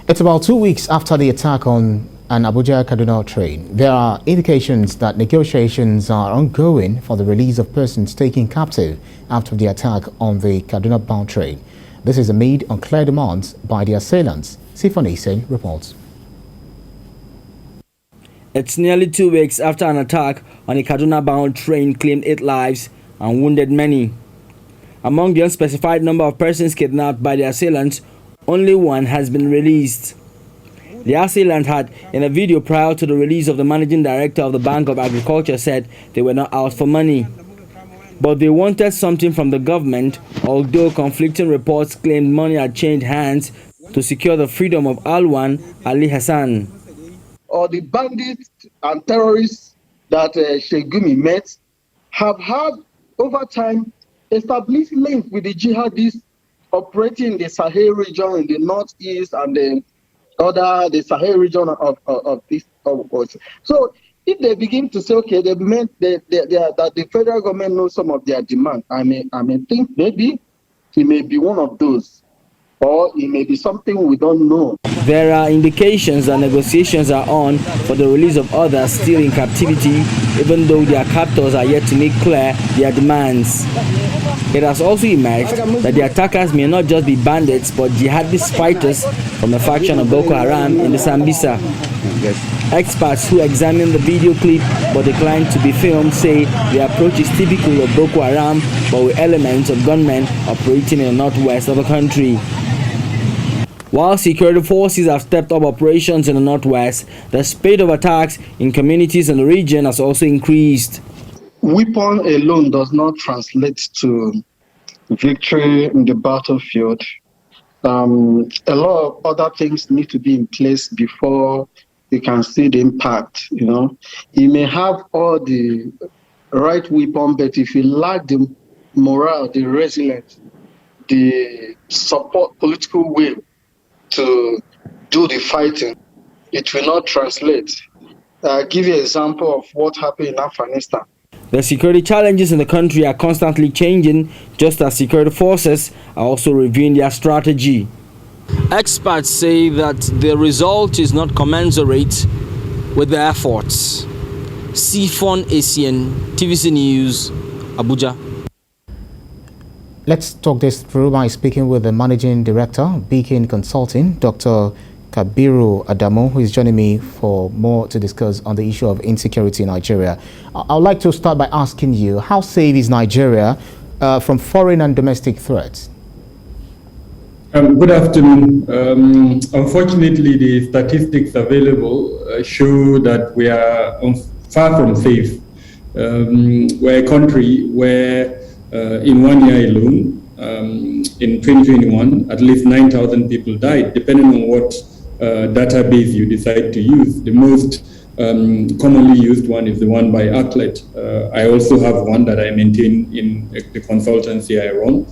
It's about 2 weeks after the attack on an Abuja-Kaduna train. There are indications that negotiations are ongoing for the release of persons taken captive after the attack on the Kaduna-bound train. This is amid unclear demands by the assailants. Sifonise reports. It's nearly 2 weeks after an attack on a Kaduna-bound train claimed 8 lives and wounded many. Among the unspecified number of persons kidnapped by the assailants, only one has been released. The assailant had, in a video prior to the release of the managing director of the Bank of Agriculture, said they were not out for money. But they wanted something from the government, although conflicting reports claimed money had changed hands to secure the freedom of Alwan Ali Hassan. Or the bandits and terrorists that Sheikh Gumi met have had, over time, established links with the jihadists operating in the Sahel region in the northeast and the Sahel region of this. So if they begin to say, okay, they meant that the federal government knows some of their demand, I may think maybe it may be one of those, or it may be something we don't know. There are indications that negotiations are on for the release of others still in captivity, even though their captors are yet to make clear their demands. It has also emerged that the attackers may not just be bandits but jihadist fighters from a faction of Boko Haram in the Sambisa. Experts who examined the video clip but declined to be filmed say the approach is typical of Boko Haram but with elements of gunmen operating in the northwest of the country. While security forces have stepped up operations in the northwest, the spate of attacks in communities in the region has also increased. Weapon alone does not translate to victory in the battlefield. A lot of other things need to be in place before you can see the impact. You may have all the right weapon, but if you lack the morale, the resilience, the support, political will to do the fighting, it will not translate. I'll give you an example of what happened in Afghanistan. The security challenges in the country are constantly changing, just as security forces are also reviewing their strategy. Experts say that the result is not commensurate with the efforts. Sifon Asian, TVC News, Abuja. Let's talk this through by speaking with the Managing Director, Beacon Consulting, Dr. Kabiru Adamu, who is joining me for more to discuss on the issue of insecurity in Nigeria. I would like to start by asking you, how safe is Nigeria from foreign and domestic threats? Good afternoon. Unfortunately, the statistics available show that we are far from safe. We're a country where in 1 year alone, in 2021, at least 9,000 people died, depending on what database you decide to use. The most commonly used one is the one by Unclear. I also have one that I maintain in the consultancy I run.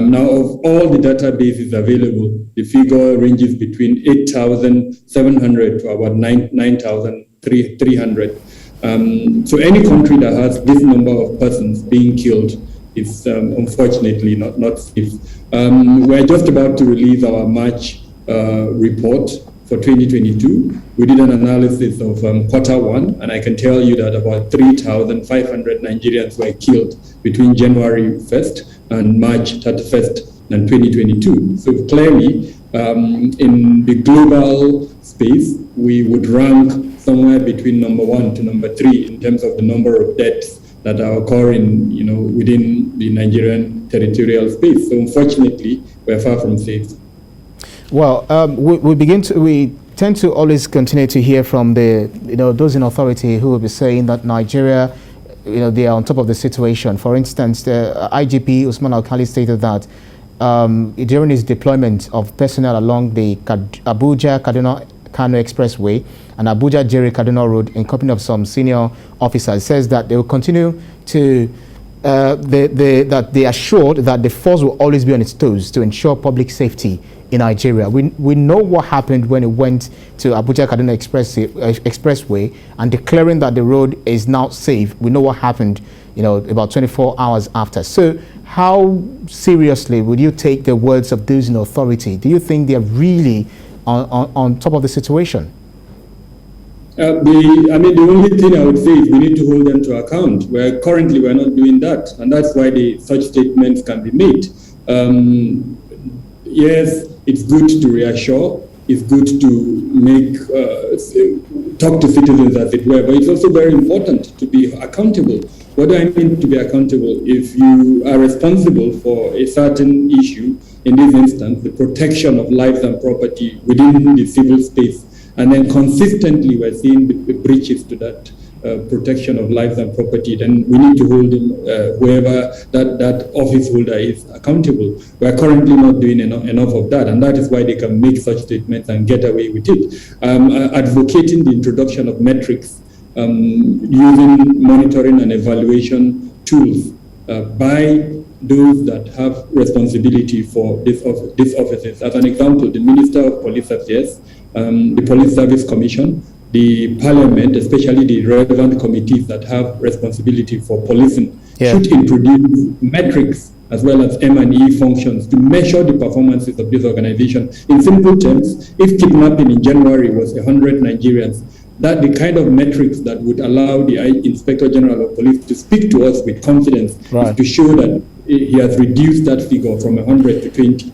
Now, of all the databases available, the figure ranges between 8,700 to about 9,300. So any country that has this number of persons being killed is unfortunately not safe. We're just about to release our March report for 2022. We did an analysis of Q1, and I can tell you that about 3,500 Nigerians were killed between January 1st and March 31st in 2022. So clearly, in the global space, we would rank somewhere between number 1 to number 3 in terms of the number of deaths that are occurring, within the Nigerian territorial space. So unfortunately, we're far from safe. Well, we tend to always continue to hear from those in authority who will be saying that Nigeria, they are on top of the situation. For instance, the IGP Usman Alkali stated that during his deployment of personnel along the Abuja-Kaduna Expressway and Abuja-Kaduna Road in company of some senior officers, says that they will continue to that they assured that the force will always be on its toes to ensure public safety in Nigeria. We know what happened when it went to Abuja-Kaduna Expressway and declaring that the road is now safe. We know what happened, about 24 hours after. So how seriously would you take the words of those in authority? Do you think they're really on top of the situation? The only thing I would say is we need to hold them to account. Currently we're not doing that, and that's why such statements can be made. Yes, it's good to reassure. It's good to talk to citizens, as it were, but it's also very important to be accountable. What do I mean to be accountable? If you are responsible for a certain issue, in this instance, the protection of lives and property within the civil space, and then consistently we're seeing the breaches to that protection of lives and property, then we need to hold whoever that office holder is accountable. We're currently not doing enough of that, and that is why they can make such statements and get away with it. Advocating the introduction of metrics using monitoring and evaluation tools by those that have responsibility for these offices. As an example, the Minister of Police Affairs, the Police Service Commission, the Parliament, especially the relevant committees that have responsibility for policing, should introduce metrics as well as M&E functions to measure the performances of this organization. In simple terms, if kidnapping in January was 100 Nigerians, that the kind of metrics that would allow the Inspector General of Police to speak to us with confidence is to show that he has reduced that figure from 100 to 20.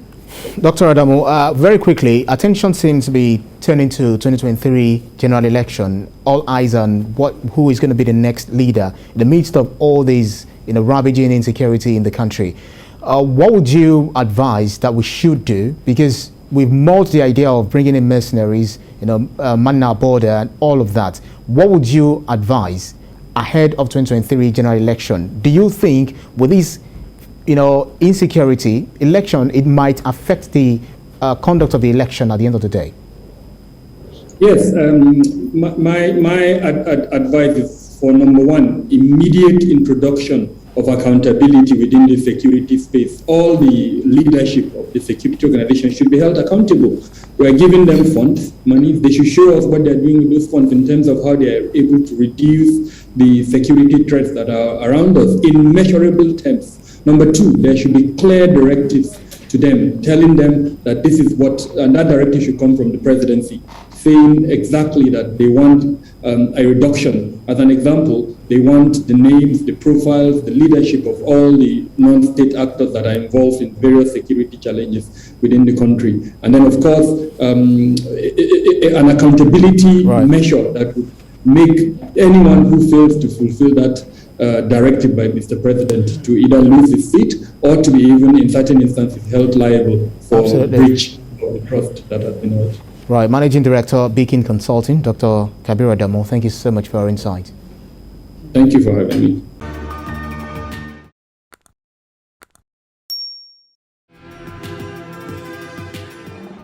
Dr. Adamu, very quickly, attention seems to be turning to 2023 general election. All eyes on who is going to be the next leader in the midst of all these, ravaging insecurity in the country. What would you advise that we should do? Because we've molded the idea of bringing in mercenaries, manning our border and all of that. What would you advise ahead of 2023 general election? Do you think with this insecurity election, it might affect the conduct of the election at the end of the day? Yes, my advice is for number one, immediate introduction of accountability within the security space. All the leadership of the security organization should be held accountable. We're giving them funds, money. They should show us what they're doing with those funds in terms of how they are able to reduce the security threats that are around us in measurable terms. Number two, there should be clear directives to them, telling them that this is what, and that directive should come from the presidency, saying exactly that they want a reduction. As an example, they want the names, the profiles, the leadership of all the non-state actors that are involved in various security challenges within the country. And then, of course, an accountability measure that would make anyone who fails to fulfill that directed by Mr. President to either lose his seat or to be even in certain instances held liable for breach of the trust that has been held. Right, Managing Director, Beacon Consulting, Dr. Kabir Adamu, thank you so much for your insight. Thank you for having me.